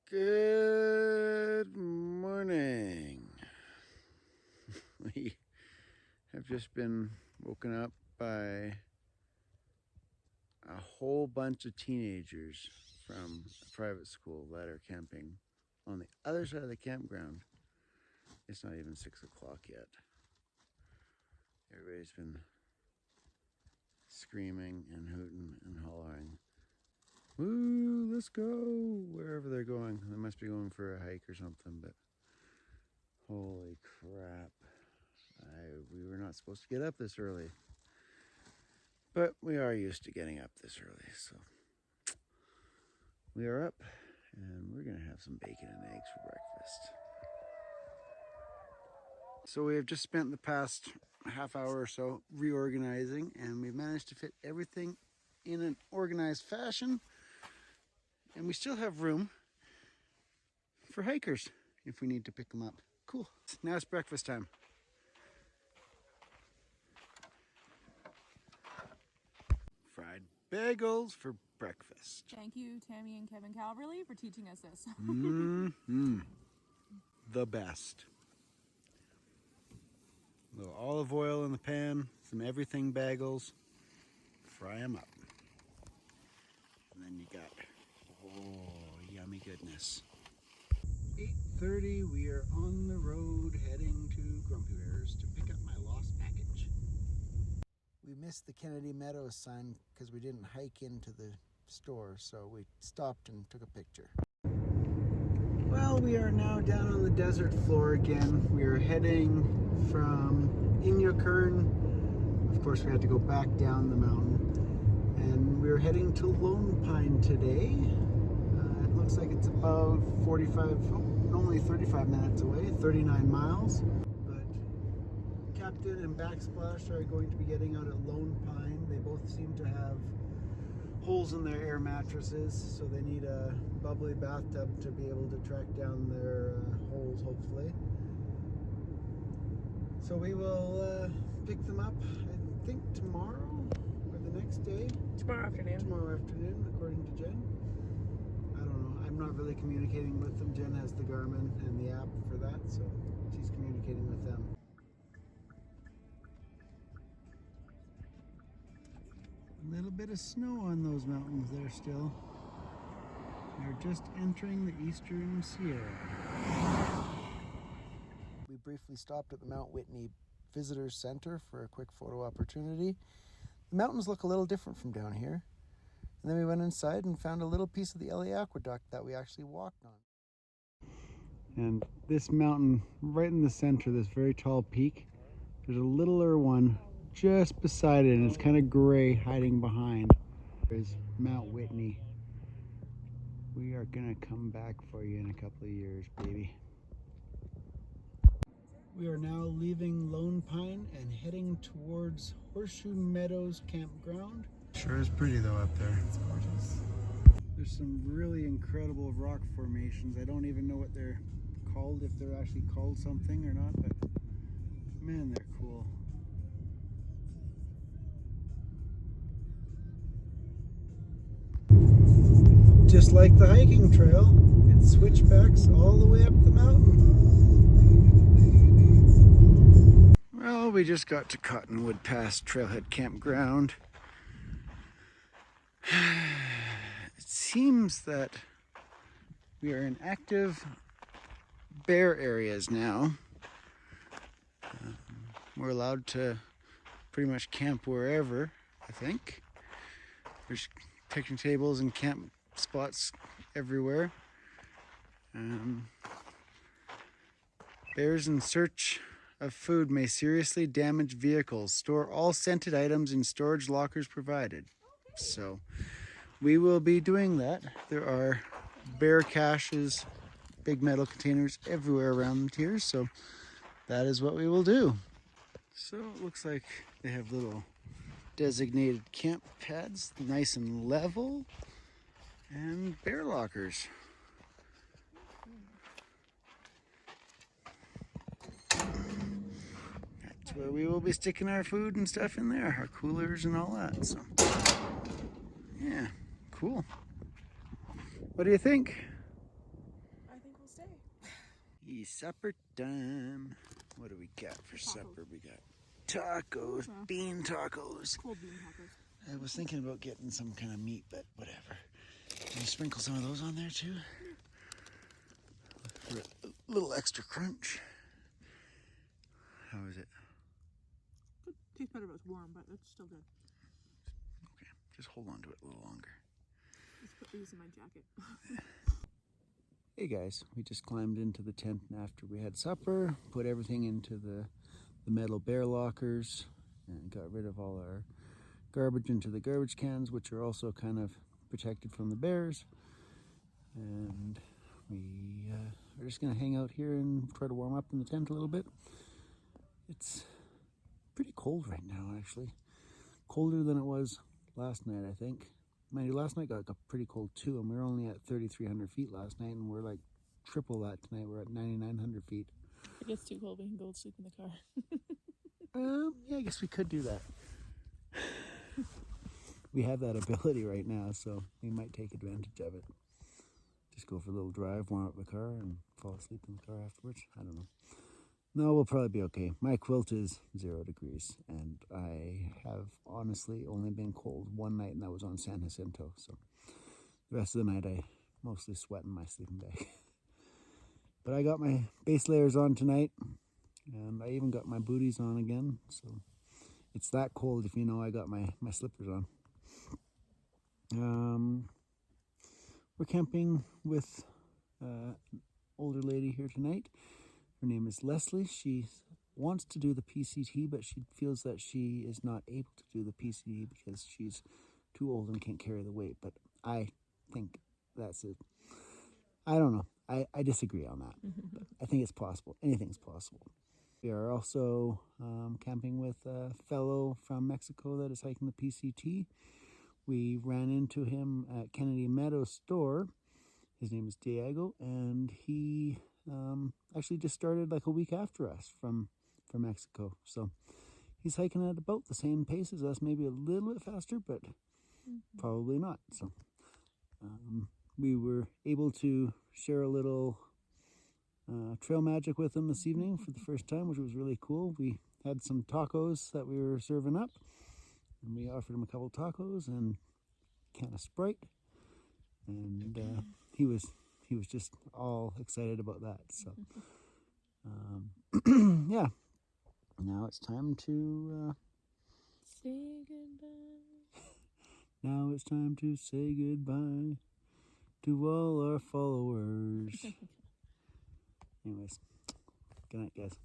Good morning. We have just been woken up by a whole bunch of teenagers from a private school that are camping on the other side of the campground. It's not even 6 o'clock yet. Everybody's been screaming and hooting and hollering. Woo, let's go! Wherever they're going. They must be going for a hike or something, but holy crap. We were not supposed to get up this early. But we are used to getting up this early, so we are up and we're gonna have some bacon and eggs for breakfast. So we have just spent the past half hour or so reorganizing, and we've managed to fit everything in an organized fashion. And we still have room for hikers if we need to pick them up. Cool. Now it's breakfast time. Fried bagels for breakfast. Thank you, Tammy and Kevin Calverley, for teaching us this. The best. A little olive oil in the pan, some everything bagels, fry them up. And then you got, oh, yummy goodness. 8:30, we are on the road heading to Grumpy Bears to pick up my lost package. We missed the Kennedy Meadows sign because we didn't hike into the store, so we stopped and took a picture. Well, we are now down on the desert floor again. We are heading from Inyokern. Of course, we had to go back down the mountain. And we're heading to Lone Pine today. It looks like it's about only 35 minutes away, 39 miles. But Captain and Backsplash are going to be getting out at Lone Pine. They both seem to have holes in their air mattresses, so they need a bubbly bathtub to be able to track down their holes, hopefully. So we will pick them up, I think tomorrow or the next day. Tomorrow afternoon. Tomorrow afternoon, according to Jen. I don't know. I'm not really communicating with them. Jen has the Garmin and the app for that, so she's communicating with them. A little bit of snow on those mountains there still. They're just entering the eastern Sierra. We briefly stopped at the Mount Whitney Visitor Center for a quick photo opportunity. The mountains look a little different from down here. And then we went inside and found a little piece of the LA aqueduct that we actually walked on. And this mountain right in the center, this very tall peak, there's a littler one just beside it, and it's kind of gray hiding behind. There's Mount Whitney. We are gonna come back for you in a couple of years, baby. We are now leaving Lone Pine and heading towards Horseshoe Meadows Campground. Sure is pretty though up there. It's gorgeous. There's some really incredible rock formations. I don't even know what they're called, if they're actually called something or not, but man, they're cool. Just like the hiking trail, it switchbacks all the way up the mountain. Well, we just got to Cottonwood Trailhead Campground. It seems that we are in active bear areas now. We're allowed to pretty much camp wherever, I think. There's picnic tables and camp spots everywhere. Bears in search of food may seriously damage vehicles. Store all scented items in storage lockers provided. So we will be doing that. There are bear caches, big metal containers everywhere around here, so that is what we will do. So it looks like they have little designated camp pads, nice and level, and bear lockers. That's where we will be sticking our food and stuff in there, our coolers and all that. So yeah, cool. What do you think? It's supper time. What do we got for supper? We got tacos, bean tacos. Cold bean tacos. I was thinking about getting some kind of meat, but whatever. Can you sprinkle some of those on there too? For a little extra crunch. How is it? Good. Tastes better if it's warm, but it's still good. Okay, just hold on to it a little longer. Let's put these in my jacket. Hey guys, we just climbed into the tent after we had supper, put everything into the metal bear lockers, and got rid of all our garbage into the garbage cans, which are also kind of protected from the bears. And we are just going to hang out here and try to warm up in the tent a little bit. It's pretty cold right now, actually. Colder than it was last night, I think. Mind you, last night got pretty cold too, and we were only at 3,300 feet last night, and we're like triple that tonight. We're at 9,900 feet. If it gets too cold, we can go sleep in the car. Yeah, I guess we could do that. We have that ability right now, so we might take advantage of it. Just go for a little drive, warm up the car, and fall asleep in the car afterwards. I don't know. No, we'll probably be okay. My quilt is 0 degrees, and I have honestly only been cold one night, and that was on San Jacinto. So the rest of the night, I mostly sweat in my sleeping bag. But I got my base layers on tonight, and I even got my booties on again. So it's that cold if you know I got my slippers on. We're camping with an older lady here tonight. Her name is Leslie. She wants to do the PCT, but she feels that she is not able to do the PCT because she's too old and can't carry the weight. But I think that's it. I don't know. I disagree on that. But I think it's possible. Anything's possible. We are also camping with a fellow from Mexico that is hiking the PCT. We ran into him at Kennedy Meadows store. His name is Diego, and he actually just started like a week after us from Mexico. So he's hiking at about the same pace as us, maybe a little bit faster, but probably not. So we were able to share a little trail magic with him this evening for the first time, which was really cool. We had some tacos that we were serving up, and we offered him a couple tacos and a can of Sprite, and he was just all excited about that. So yeah, now it's time to Say goodbye. now it's time to say goodbye to all our followers. Anyways, good night, guys.